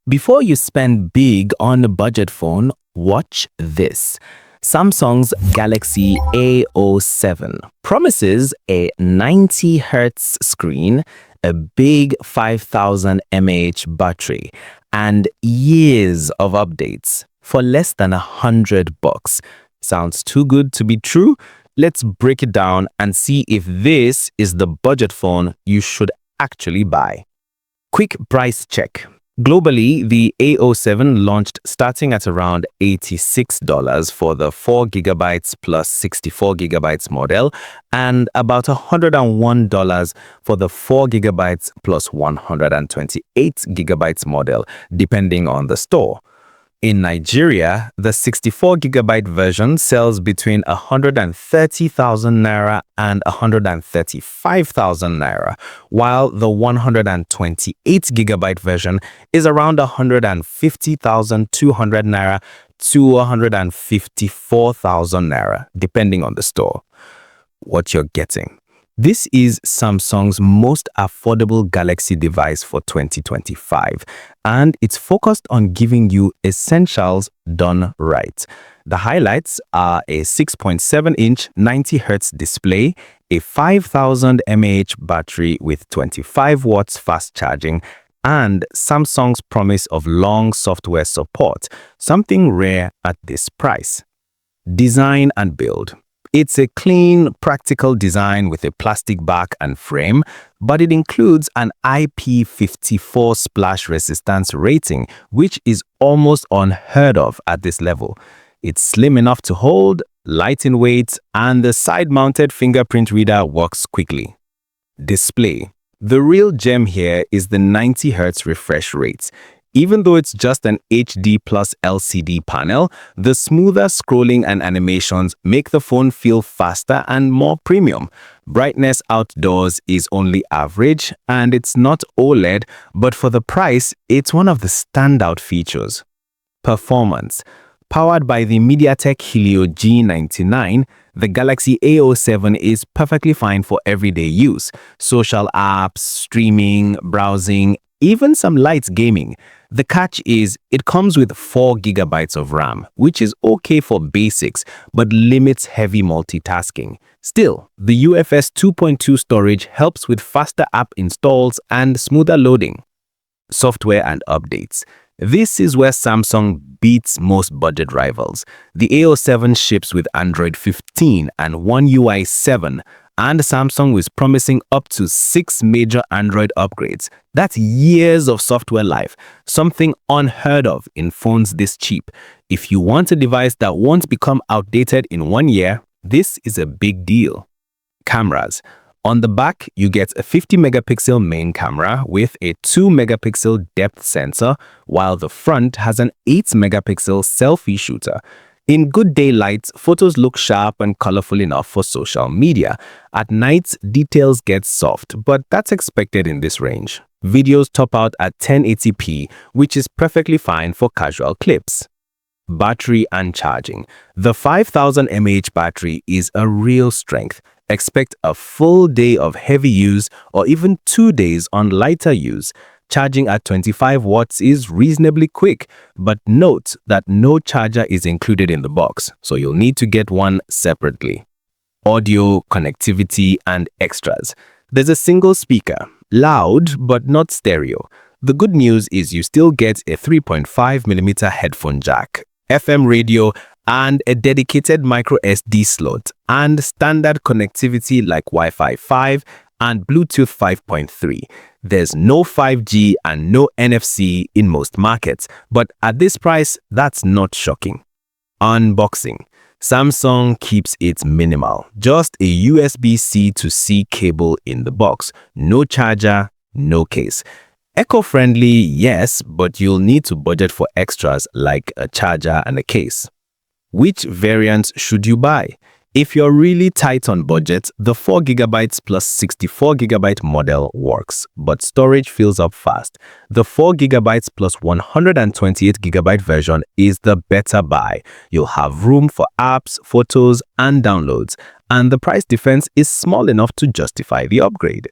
Before you spend big on a budget phone, watch this. Samsung's Galaxy A07 promises a 90 Hz screen, a big 5000 mAh battery, and years of updates for less than $100. Sounds too good to be true? Let's break it down and see if this is the budget phone you should actually buy. Quick price check. Globally, the A07 launched starting at around $86 for the 4GB plus 64GB model and about $101 for the 4GB plus 128GB model, depending on the store. In Nigeria, the 64GB version sells between 130,000 naira and 135,000 naira, while the 128GB version is around 150,200 naira to 154,000 naira, depending on the store. What you're getting. This is Samsung's most affordable Galaxy device for 2025, and it's focused on giving you essentials done right. The highlights are a 6.7-inch 90Hz display, a 5000 mAh battery with 25 watts fast charging, and Samsung's promise of long software support, something rare at this price. Design and build. It's a clean, practical design with a plastic back and frame, but it includes an IP54 splash resistance rating, which is almost unheard of at this level. It's slim enough to hold, light in weight, and the side-mounted fingerprint reader works quickly. Display. The real gem here is the 90Hz refresh rate. Even though it's just an HD plus LCD panel, the smoother scrolling and animations make the phone feel faster and more premium. Brightness outdoors is only average, and it's not OLED, but for the price, it's one of the standout features. Performance. Powered by the MediaTek Helio G99, the Galaxy A07 is perfectly fine for everyday use. Social apps, streaming, browsing, even some light gaming. The catch is it comes with 4GB of RAM, which is okay for basics, but limits heavy multitasking. Still, the UFS 2.2 storage helps with faster app installs and smoother loading. Software and updates. This is where Samsung beats most budget rivals. The A07 ships with Android 15 and One UI 7, and Samsung is promising up to 6 major Android upgrades. That's years of software life, something unheard of in phones this cheap. If you want a device that won't become outdated in 1 year, this is a big deal. Cameras. On the back, you get a 50-megapixel main camera with a 2-megapixel depth sensor, while the front has an 8-megapixel selfie shooter. In good daylight, photos look sharp and colorful enough for social media. At night, details get soft, but that's expected in this range. Videos top out at 1080p, which is perfectly fine for casual clips. Battery and charging. The 5000 mAh battery is a real strength. Expect a full day of heavy use or even 2 days on lighter use. Charging at 25 watts is reasonably quick, but note that no charger is included in the box, so you'll need to get one separately. Audio, connectivity, and extras. There's a single speaker, loud but not stereo. The good news is you still get a 3.5mm headphone jack, FM radio, and a dedicated micro SD slot, and standard connectivity like Wi-Fi 5 and Bluetooth 5.3. There's no 5G and no NFC in most markets, but at this price, that's not shocking. Unboxing. Samsung keeps it minimal. Just a USB-C to C cable in the box. No charger, no case. Eco-friendly, yes, but you'll need to budget for extras like a charger and a case. Which variant should you buy? If you're really tight on budget, the 4GB plus 64GB model works, but storage fills up fast. The 4GB plus 128GB version is the better buy. You'll have room for apps, photos, and downloads, and the price difference is small enough to justify the upgrade.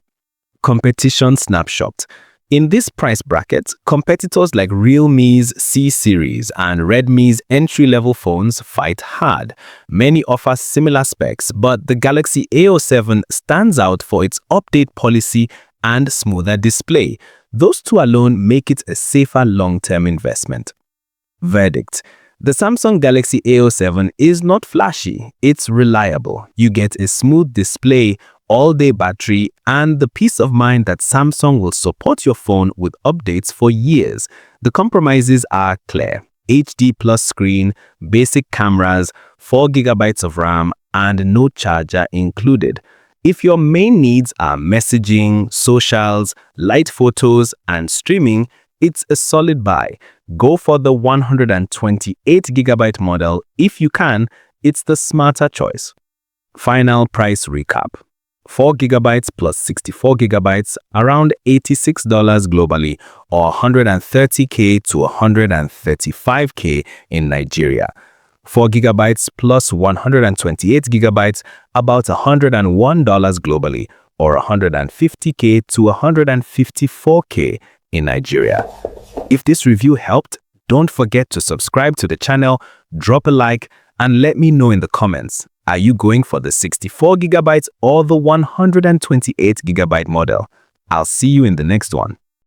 Competition snapshot. In this price bracket, competitors like Realme's C series and Redmi's entry-level phones fight hard. Many offer similar specs, but the Galaxy A07 stands out for its update policy and smoother display. Those two alone make it a safer long-term investment. Verdict: the Samsung Galaxy A07 is not flashy, it's reliable. You get a smooth display, all-day battery, and the peace of mind that Samsung will support your phone with updates for years. The compromises are clear: HD plus screen, basic cameras, 4 GB of RAM, and no charger included. If your main needs are messaging, socials, light photos, and streaming, it's a solid buy. Go for the 128 GB model if you can. It's the smarter choice. Final price recap: 4 GB plus 64 GB, around $86 globally, or $130K to $135K in Nigeria. 4 GB plus 128 GB, about $101 globally, or $150K to $154K in Nigeria. If this review helped, don't forget to subscribe to the channel, drop a like, and let me know in the comments. Are you going for the 64 GB or the 128 GB model? I'll see you in the next one.